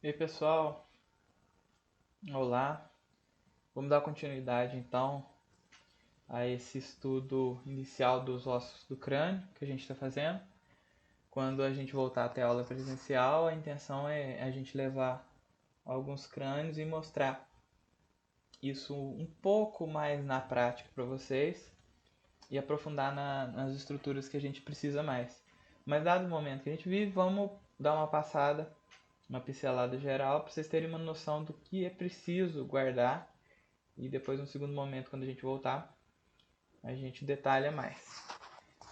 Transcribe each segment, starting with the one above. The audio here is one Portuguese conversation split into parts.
E aí, pessoal, olá. Vamos dar continuidade então a esse estudo inicial dos ossos do crânio que a gente está fazendo. Quando a gente voltar até a aula presencial, a intenção é a gente levar alguns crânios e mostrar isso um pouco mais na prática para vocês e aprofundar nas estruturas que a gente precisa mais. Mas dado o momento que a gente vive, vamos dar uma passada, uma pincelada geral para vocês terem uma noção do que é preciso guardar. E depois, no segundo momento, quando a gente voltar, a gente detalha mais.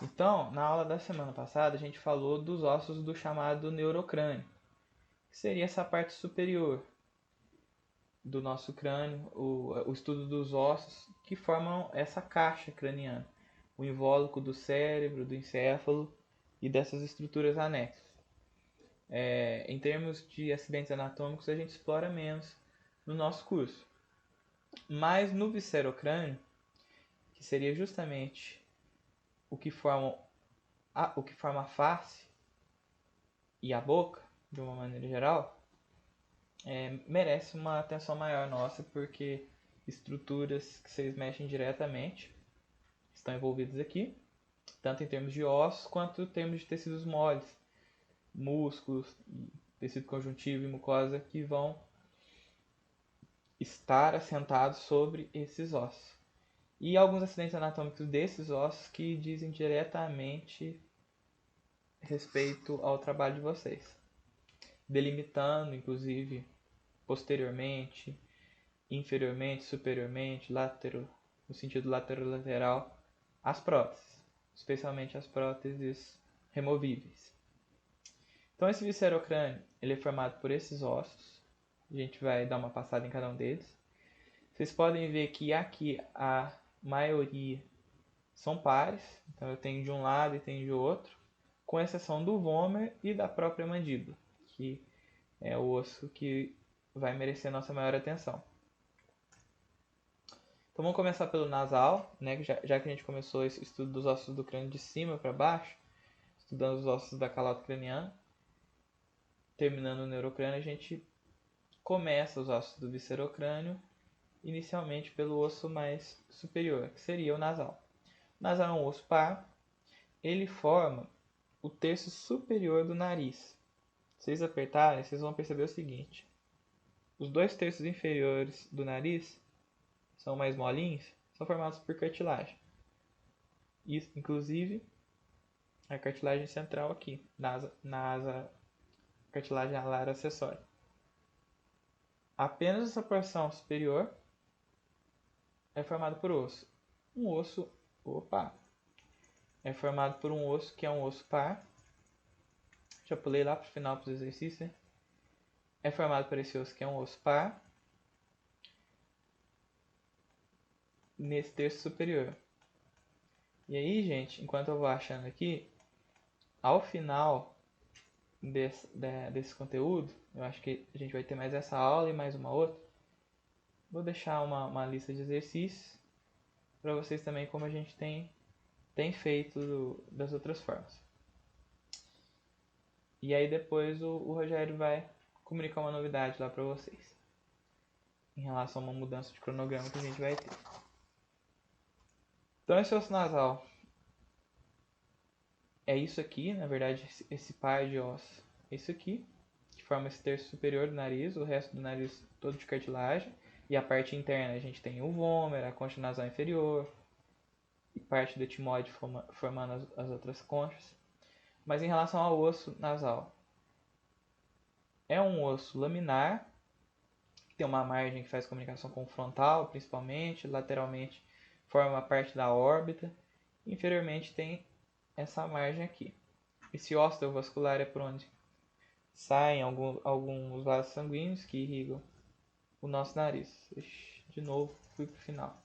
Então, na aula da semana passada, a gente falou dos ossos do chamado neurocrânio, que seria essa parte superior do nosso crânio, o estudo dos ossos que formam essa caixa craniana, o invólucro do cérebro, do encéfalo e dessas estruturas anexas. Em termos de acidentes anatômicos, a gente explora menos no nosso curso. Mas no viscerocrânio, que seria justamente o que forma a face e a boca, de uma maneira geral, merece uma atenção maior nossa, porque estruturas que vocês mexem diretamente estão envolvidas aqui, tanto em termos de ossos quanto em termos de tecidos moles, músculos, tecido conjuntivo e mucosa, que vão estar assentados sobre esses ossos. E alguns acidentes anatômicos desses ossos que dizem diretamente respeito ao trabalho de vocês, delimitando, inclusive, posteriormente, inferiormente, superiormente, no sentido lateral, as próteses, especialmente as próteses removíveis. Então, esse viscerocrânio ele é formado por esses ossos. A gente vai dar uma passada em cada um deles. Vocês podem ver que aqui a maioria são pares, então eu tenho de um lado e tenho de outro, com exceção do vômer e da própria mandíbula, que é o osso que vai merecer nossa maior atenção. Então vamos começar pelo nasal, né? Já que a gente começou esse estudo dos ossos do crânio de cima para baixo, estudando os ossos da calota craniana, terminando o neurocrânio, a gente começa os ossos do viscerocrânio, inicialmente pelo osso mais superior, que seria o nasal. O nasal é um osso par, ele forma o terço superior do nariz. Se vocês apertarem, vocês vão perceber o seguinte: os dois terços inferiores do nariz são mais molinhos, são formados por cartilagem. Isso, inclusive, a cartilagem central aqui, na asa cartilagem alar acessória. Apenas essa porção superior é formada por osso. É formado por um osso que é um osso par. Já pulei lá para o final para os exercícios, né? É formado por esse osso que é um osso par nesse terço superior. E aí, gente, enquanto eu vou achando aqui, ao final desse conteúdo, eu acho que a gente vai ter mais essa aula e mais uma outra. Vou deixar uma lista de exercícios para vocês também, como a gente tem feito das outras formas. E aí depois o Rogério vai comunicar uma novidade lá para vocês, em relação a uma mudança de cronograma que a gente vai ter. Então esse osso nasal é isso aqui, na verdade, esse par de ossos. Isso aqui, que forma esse terço superior do nariz, o resto do nariz todo de cartilagem. E a parte interna a gente tem o vômer, a concha nasal inferior e parte do etimoide formando as outras conchas. Mas em relação ao osso nasal, é um osso laminar, que tem uma margem que faz comunicação com o frontal, principalmente, lateralmente forma a parte da órbita, inferiormente tem essa margem aqui. Esse ósseo vascular é por onde saem alguns vasos sanguíneos que irrigam o nosso nariz. Ixi, de novo, fui pro final.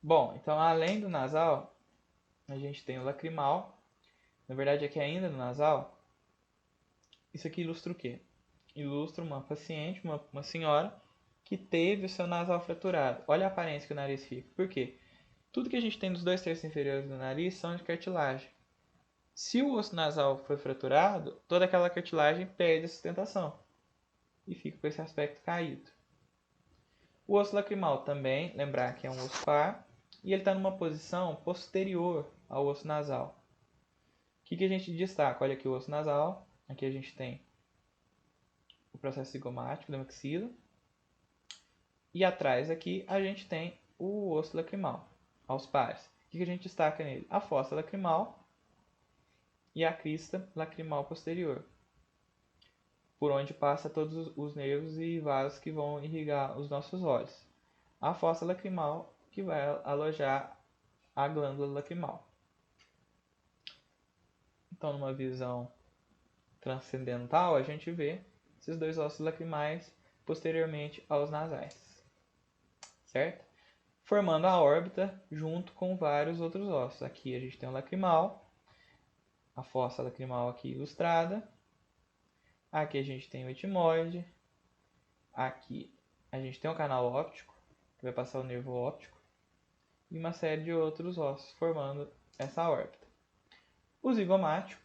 Bom, então além do nasal, a gente tem o lacrimal. Na verdade, aqui ainda no nasal, isso aqui ilustra o quê? ilustra uma paciente, uma senhora, que teve o seu nasal fraturado. Olha a aparência que o nariz fica. Por quê? Tudo que a gente tem dos 2/3 inferiores do nariz são de cartilagem. Se o osso nasal foi fraturado, toda aquela cartilagem perde a sustentação e fica com esse aspecto caído. O osso lacrimal também, lembrar que é um osso par, e ele está numa posição posterior ao osso nasal. O que a gente destaca? Olha aqui o osso nasal, aqui a gente tem o processo zigomático da maxila, e atrás aqui a gente tem o osso lacrimal, aos pares. O que a gente destaca nele? A fossa lacrimal e a crista lacrimal posterior, por onde passa todos os nervos e vasos que vão irrigar os nossos olhos. A fossa lacrimal, que vai alojar a glândula lacrimal. Então, numa visão transcendental, a gente vê esses dois ossos lacrimais posteriormente aos nasais, certo? Formando a órbita junto com vários outros ossos. Aqui a gente tem o lacrimal, a fossa lacrimal aqui ilustrada. Aqui a gente tem o etimoide. Aqui a gente tem o canal óptico, que vai passar o nervo óptico. E uma série de outros ossos formando essa órbita. O zigomático,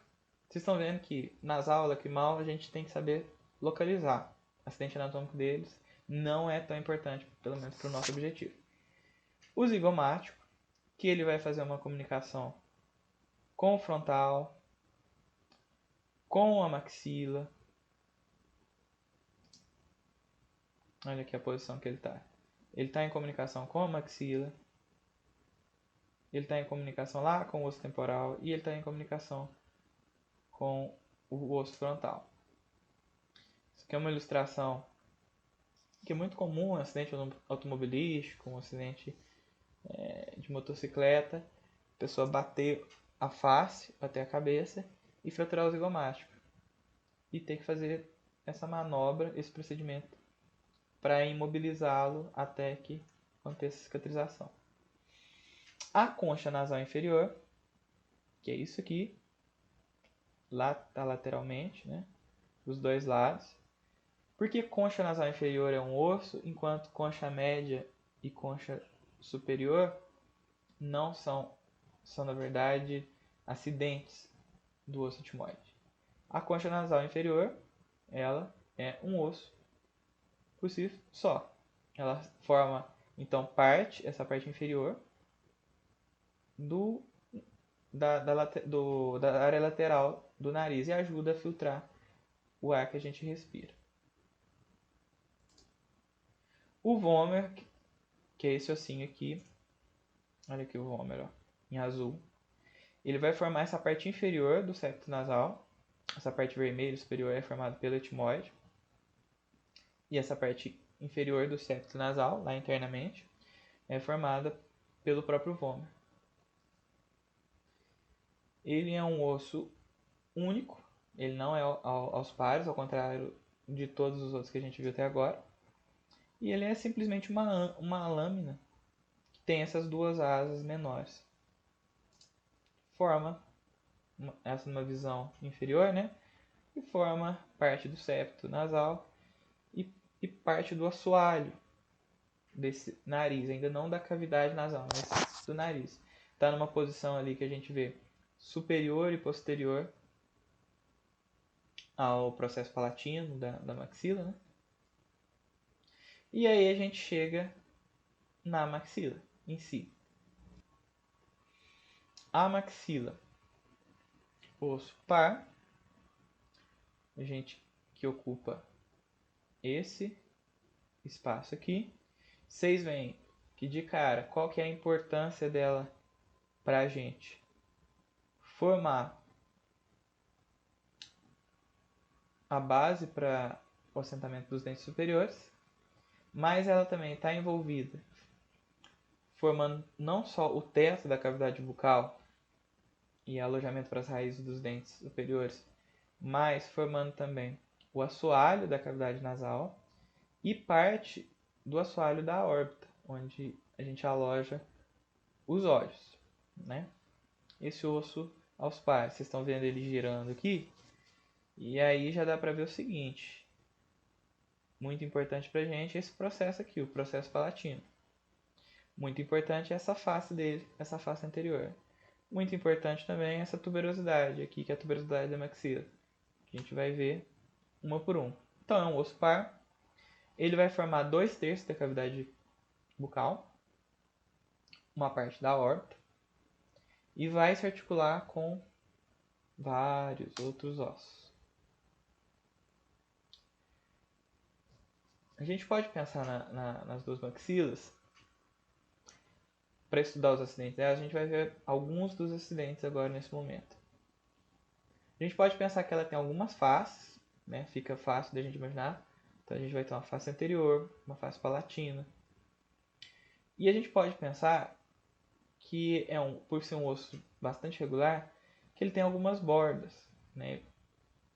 vocês estão vendo que nasal e lacrimal a gente tem que saber localizar. O acidente anatômico deles não é tão importante, pelo menos para o nosso objetivo. O zigomático, que ele vai fazer uma comunicação com o frontal, com a maxila. Olha aqui a posição que ele está. Ele está em comunicação com a maxila. Ele está em comunicação lá com o osso temporal. E ele está em comunicação com o osso frontal. Isso aqui é uma ilustração que é muito comum, um acidente automobilístico, um acidente de motocicleta. A pessoa bater a face, bater a cabeça e fraturar o zigomático. E ter que fazer essa manobra, esse procedimento, para imobilizá-lo até que aconteça a cicatrização. A concha nasal inferior, que é isso aqui, lá tá lateralmente, né, dos dois lados. Por que concha nasal inferior é um osso, enquanto concha média e concha superior não são na verdade acidentes do osso etimoide? A concha nasal inferior, ela é um osso por si só. Ela forma então essa parte inferior da área lateral do nariz e ajuda a filtrar o ar que a gente respira. O vômer, que é esse ossinho aqui, olha aqui o vômer, ó, em azul, ele vai formar essa parte inferior do septo nasal. Essa parte vermelha superior é formada pelo etimoide. E essa parte inferior do septo nasal, lá internamente, é formada pelo próprio vômer. Ele é um osso único, ele não é aos pares, ao contrário de todos os outros que a gente viu até agora. E ele é simplesmente uma lâmina que tem essas duas asas menores. Forma essa numa visão inferior, né? E forma parte do septo nasal e parte do assoalho desse nariz, ainda não da cavidade nasal, mas do nariz. Está numa posição ali que a gente vê superior e posterior ao processo palatino da maxila, né? E aí a gente chega na maxila em si. A maxila, osso par, a gente que ocupa esse espaço aqui. Vocês veem que de cara, qual que é a importância dela para a gente? Formar a base para o assentamento dos dentes superiores, mas ela também está envolvida formando não só o teto da cavidade bucal e alojamento para as raízes dos dentes superiores, mas formando também o assoalho da cavidade nasal e parte do assoalho da órbita, onde a gente aloja os olhos, né? Esse osso aos pares, vocês estão vendo ele girando aqui? E aí já dá para ver o seguinte: Muito importante pra gente esse processo aqui, o processo palatino. Muito importante essa face dele, essa face anterior. Muito importante também essa tuberosidade aqui, que é a tuberosidade da maxila. Que a gente vai ver uma por uma. Então é um osso par. Ele vai formar 2/3 da cavidade bucal, uma parte da órbita, e vai se articular com vários outros ossos. A gente pode pensar nas duas maxilas. Para estudar os acidentes dela, a gente vai ver alguns dos acidentes agora nesse momento. A gente pode pensar que ela tem algumas faces, né? Fica fácil da gente imaginar. Então a gente vai ter uma face anterior, uma face palatina. E a gente pode pensar que por ser um osso bastante regular, que ele tem algumas bordas, né?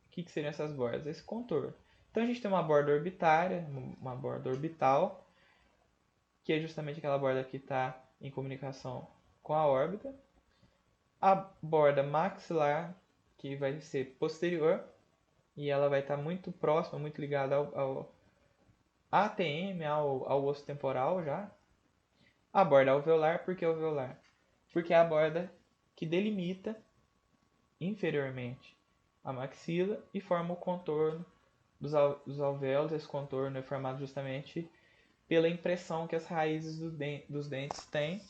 O que seriam essas bordas? Esse contorno. Então a gente tem uma borda orbitária, uma borda orbital, que é justamente aquela borda que está em comunicação com a órbita. A borda maxilar, que vai ser posterior, e ela vai estar muito próxima, muito ligada ao ATM, ao osso temporal já. A borda alveolar, por que alveolar? Porque é a borda que delimita inferiormente a maxila e forma o contorno dos alvéolos. Esse contorno é formado justamente pela impressão que as raízes dos dentes têm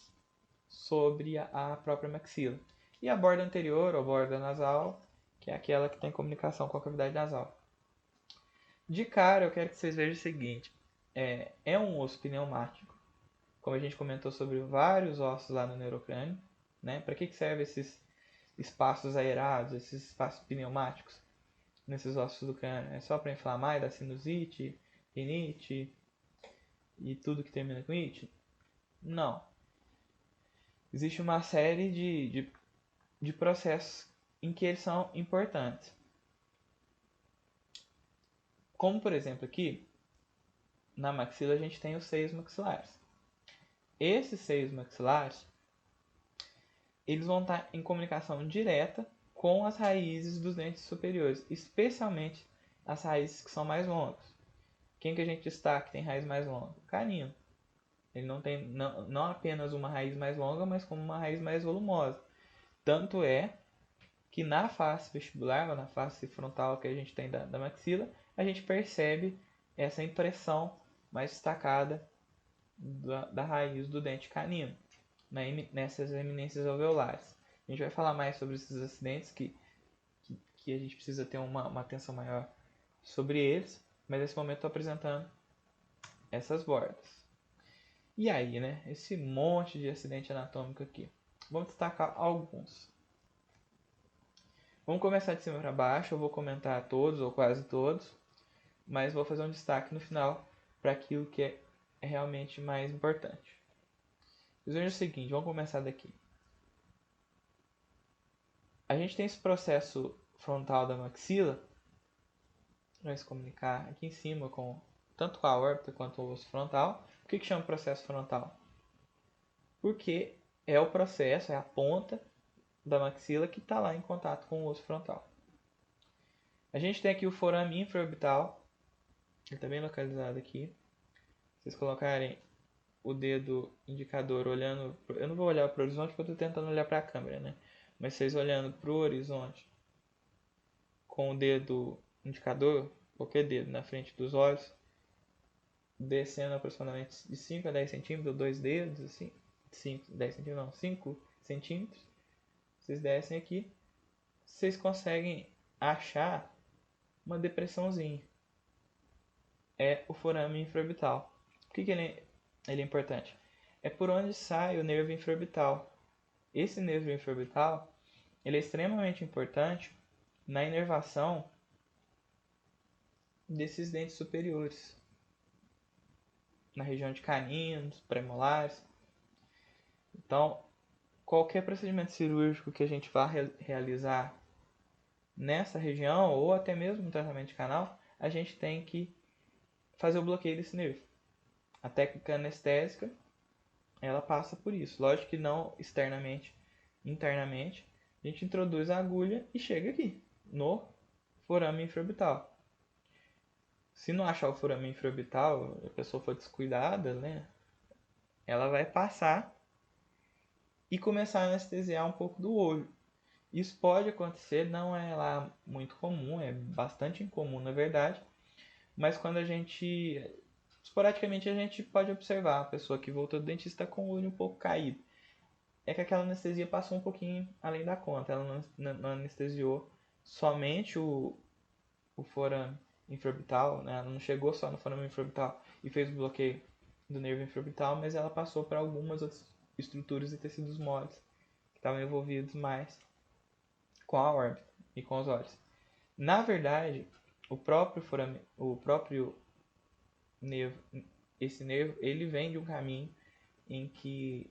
sobre a própria maxila. E a borda anterior, ou borda nasal, que é aquela que tem comunicação com a cavidade nasal. De cara, eu quero que vocês vejam o seguinte: é um osso pneumático, como a gente comentou sobre vários ossos lá no neurocrânio, né? Para que servem esses espaços aerados, esses espaços pneumáticos nesses ossos do crânio? É só para inflamar e dar sinusite, rinite e tudo que termina com it? Não. Existe uma série de processos em que eles são importantes. Como, por exemplo, aqui, na maxila a gente tem os seios maxilares. Esses seios maxilares, eles vão estar em comunicação direta com as raízes dos dentes superiores, especialmente as raízes que são mais longas. Quem que a gente destaca que tem raiz mais longa? O canino. Ele não tem não apenas uma raiz mais longa, mas como uma raiz mais volumosa. Tanto é que na face vestibular, ou na face frontal que a gente tem da maxila, a gente percebe essa impressão mais destacada da raiz do dente canino, nessas eminências alveolares. A gente vai falar mais sobre esses acidentes que a gente precisa ter uma atenção maior sobre eles, mas nesse momento estou apresentando essas bordas. E aí, né? Esse monte de acidente anatômico aqui. Vamos destacar alguns. Vamos começar de cima para baixo. Eu vou comentar todos ou quase todos, mas vou fazer um destaque no final para aquilo que é realmente mais importante. Veja o seguinte, vamos começar daqui. A gente tem esse processo frontal da maxila, vai se comunicar aqui em cima com tanto com a órbita quanto o osso frontal. Por que chama processo frontal? Porque é o processo, é a ponta da maxila que está lá em contato com o osso frontal. A gente tem aqui o forame infraorbital, ele está bem localizado aqui. Se vocês colocarem o dedo indicador olhando, eu não vou olhar para o horizonte porque eu estou tentando olhar para a câmera, né? Mas vocês olhando para o horizonte com o dedo indicador, qualquer dedo na frente dos olhos, descendo aproximadamente de 5 a 10 centímetros, ou dois dedos, assim, 10 centímetros não, 5 centímetros, vocês descem aqui, vocês conseguem achar uma depressãozinha. É o forame infraorbital. Por que ele é importante? É por onde sai o nervo infraorbital. Esse nervo infraorbital ele é extremamente importante na inervação desses dentes superiores, na região de caninos, premolares. Então, qualquer procedimento cirúrgico que a gente vá realizar nessa região, ou até mesmo no tratamento de canal, a gente tem que fazer o bloqueio desse nervo. A técnica anestésica, ela passa por isso. Lógico que não externamente, internamente, a gente introduz a agulha e chega aqui, no forame infraorbital. Se não achar o foramen infraorbital, a pessoa for descuidada, né? Ela vai passar e começar a anestesiar um pouco do olho. Isso pode acontecer, não é lá muito comum, é bastante incomum na verdade, mas quando a gente, esporadicamente a gente pode observar a pessoa que voltou do dentista com o olho um pouco caído. É que aquela anestesia passou um pouquinho além da conta, ela não anestesiou somente o forame infraorbital, né? Ela não chegou só no forame infraorbital e fez o bloqueio do nervo infraorbital, mas ela passou para algumas outras estruturas e tecidos moles que estavam envolvidos mais com a órbita e com os olhos. Na verdade, o próprio nervo, esse nervo, ele vem de um caminho em que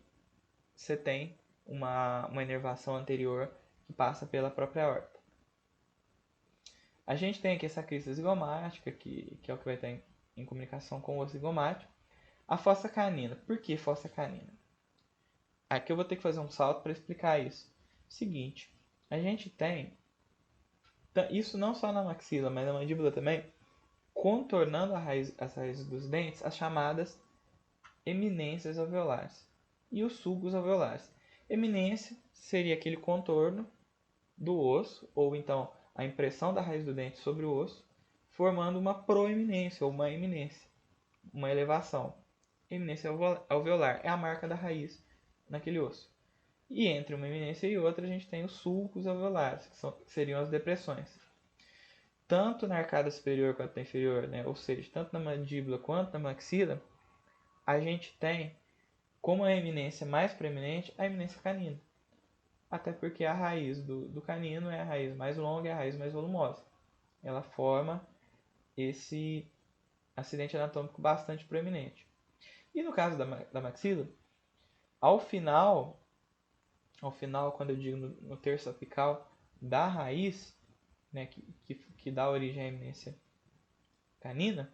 você tem uma inervação anterior que passa pela própria órbita. A gente tem aqui essa crista zigomática, que é o que vai estar em comunicação com o osso zigomático. A fossa canina. Por que fossa canina? Aqui eu vou ter que fazer um salto para explicar isso. Seguinte, a gente tem, isso não só na maxila, mas na mandíbula também, contornando as raízes dos dentes, as chamadas eminências alveolares e os sulcos alveolares. Eminência seria aquele contorno do osso, ou então a impressão da raiz do dente sobre o osso, formando uma proeminência ou uma eminência, uma elevação. Eminência alveolar é a marca da raiz naquele osso. E entre uma eminência e outra a gente tem os sulcos alveolares, que seriam as depressões. Tanto na arcada superior quanto na inferior, né? Ou seja, tanto na mandíbula quanto na maxila, a gente tem como a eminência mais preeminente a eminência canina. Até porque a raiz do canino é a raiz mais longa e a raiz mais volumosa. Ela forma esse acidente anatômico bastante proeminente. E no caso da maxila, ao final, quando eu digo no terço apical da raiz, né, que dá origem à eminência canina,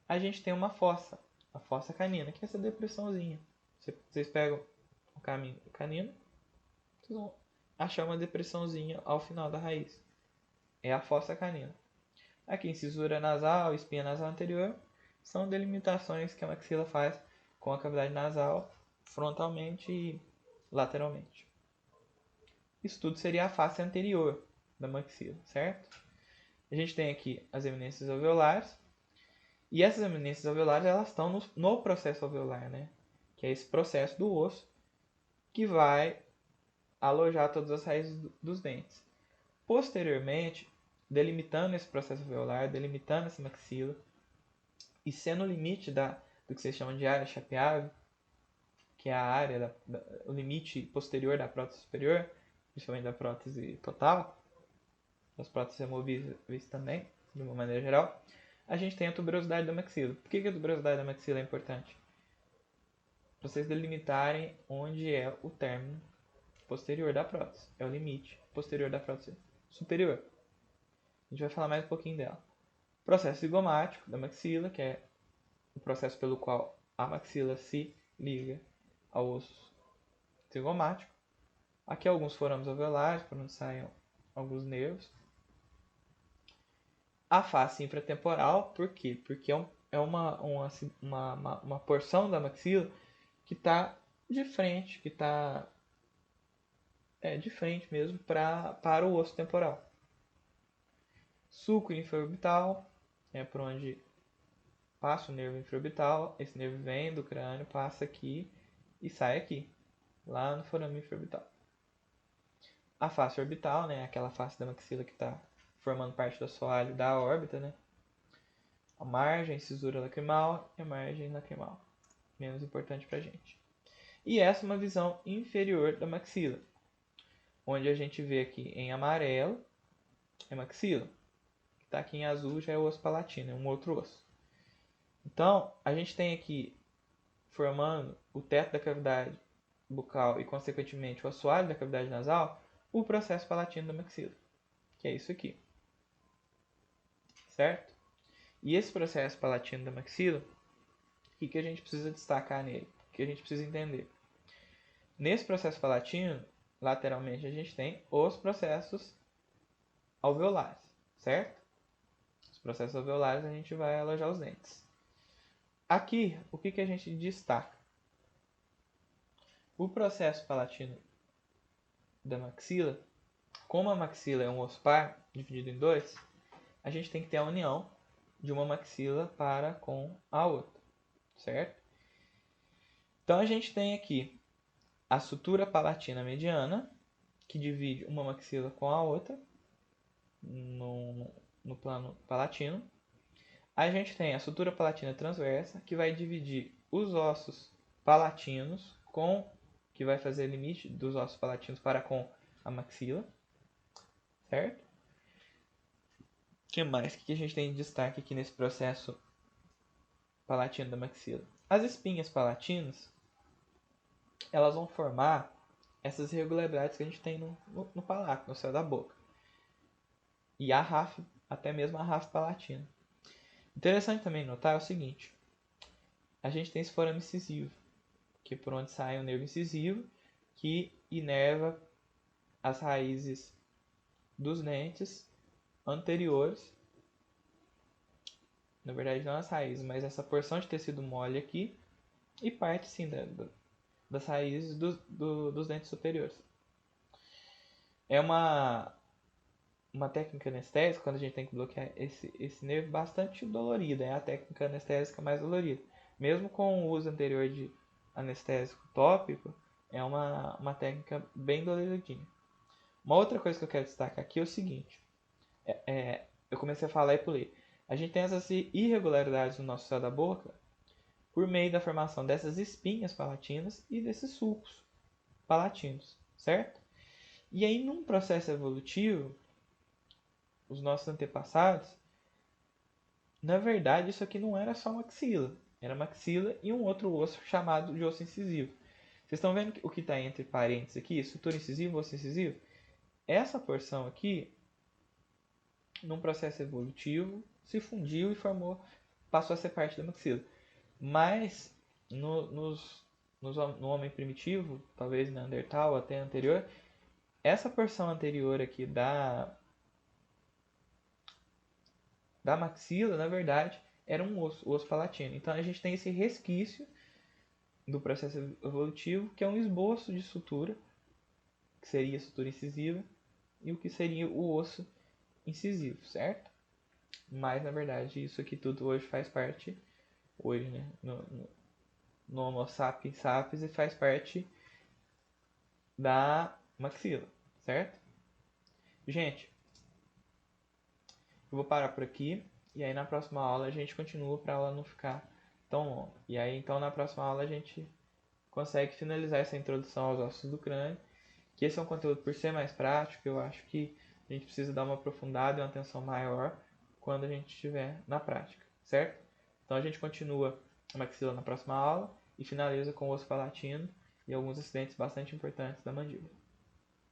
a gente tem uma fossa, a fossa canina, que é essa depressãozinha. Vocês pegam o caminho canino, vocês vão achar uma depressãozinha ao final da raiz. É a fossa canina. Aqui, incisura nasal, espinha nasal anterior, são delimitações que a maxila faz com a cavidade nasal frontalmente e lateralmente. Isso tudo seria a face anterior da maxila, certo? A gente tem aqui as eminências alveolares, e essas eminências alveolares elas estão no processo alveolar, né? Que é esse processo do osso que vai alojar todas as raízes dos dentes. Posteriormente, delimitando esse processo alveolar, delimitando essa maxila, e sendo o limite do que vocês chamam de área chapeável, que é a área, o limite posterior da prótese superior, principalmente da prótese total, das próteses removíveis também, de uma maneira geral, a gente tem a tuberosidade da maxila. Por que a tuberosidade da maxila é importante? Para vocês delimitarem onde é o término posterior da prótese. É o limite posterior da prótese superior. A gente vai falar mais um pouquinho dela. Processo zigomático da maxila, que é o processo pelo qual a maxila se liga ao osso zigomático. Aqui alguns forames alveolares, para onde saem alguns nervos. A face infratemporal, por quê? Porque é uma porção da maxila que está de frente, que está de frente mesmo para o osso temporal. Sulco infraorbital é por onde passa o nervo infraorbital. Esse nervo vem do crânio, passa aqui e sai aqui, lá no forame infraorbital. A face orbital, né, aquela face da maxila que está formando parte do assoalho da órbita, né? A margem, cisura lacrimal e a margem lacrimal, menos importante para a gente. E essa é uma visão inferior da maxila, onde a gente vê aqui em amarelo é maxila, que está aqui em azul já é o osso palatino, é um outro osso. Então, a gente tem aqui formando o teto da cavidade bucal e, consequentemente, o assoalho da cavidade nasal, o processo palatino da maxila, que é isso aqui. Certo? E esse processo palatino da maxila, o que a gente precisa destacar nele? O que a gente precisa entender? Nesse processo palatino, lateralmente, a gente tem os processos alveolares, certo? Os processos alveolares, a gente vai alojar os dentes. Aqui, o que a gente destaca? O processo palatino da maxila, como a maxila é um osso par, dividido em dois, a gente tem que ter a união de uma maxila para com a outra, certo? Então a gente tem aqui a sutura palatina mediana, que divide uma maxila com a outra, no plano palatino. A gente tem a sutura palatina transversa, que vai dividir os ossos palatinos que vai fazer limite dos ossos palatinos para com a maxila, certo? O que mais que a gente tem de destaque aqui nesse processo palatino da maxila? As espinhas palatinas, elas vão formar essas irregularidades que a gente tem no palato, no céu da boca. E a RAF, até mesmo a RAF palatina. Interessante também notar é o seguinte: a gente tem esse forame incisivo, que é por onde sai o nervo incisivo, que inerva as raízes dos dentes anteriores. Na verdade, não as raízes, mas essa porção de tecido mole aqui, e parte sim das raízes dos dentes superiores. É uma técnica anestésica, quando a gente tem que bloquear esse nervo, bastante dolorida. É a técnica anestésica mais dolorida. Mesmo com o uso anterior de anestésico tópico, é uma técnica bem doloridinha. Uma outra coisa que eu quero destacar aqui é o seguinte. Eu comecei a falar e pulei. A gente tem essas irregularidades no nosso céu da boca por meio da formação dessas espinhas palatinas e desses sulcos palatinos, certo? E aí, num processo evolutivo, os nossos antepassados, na verdade, isso aqui não era só maxila. Era maxila e um outro osso chamado de osso incisivo. Vocês estão vendo o que está entre parênteses aqui? Sutura incisivo, osso incisivo? Essa porção aqui, num processo evolutivo, se fundiu e passou a ser parte da maxila. Mas no homem primitivo, talvez Neandertal até anterior, essa porção anterior aqui da maxila, na verdade, era um osso, o osso palatino. Então a gente tem esse resquício do processo evolutivo, que é um esboço de sutura, que seria a sutura incisiva, e o que seria o osso incisivo, certo? Mas na verdade isso aqui tudo hoje faz parte, hoje, né, no Homo sapiens sapiens, e faz parte da maxila, certo? Gente, eu vou parar por aqui, e aí na próxima aula a gente continua para a aula não ficar tão longa. E aí então na próxima aula a gente consegue finalizar essa introdução aos ossos do crânio, que esse é um conteúdo, por ser mais prático, eu acho que a gente precisa dar uma aprofundada e uma atenção maior quando a gente estiver na prática, certo? Então a gente continua a maxila na próxima aula e finaliza com o osso palatino e alguns acidentes bastante importantes da mandíbula.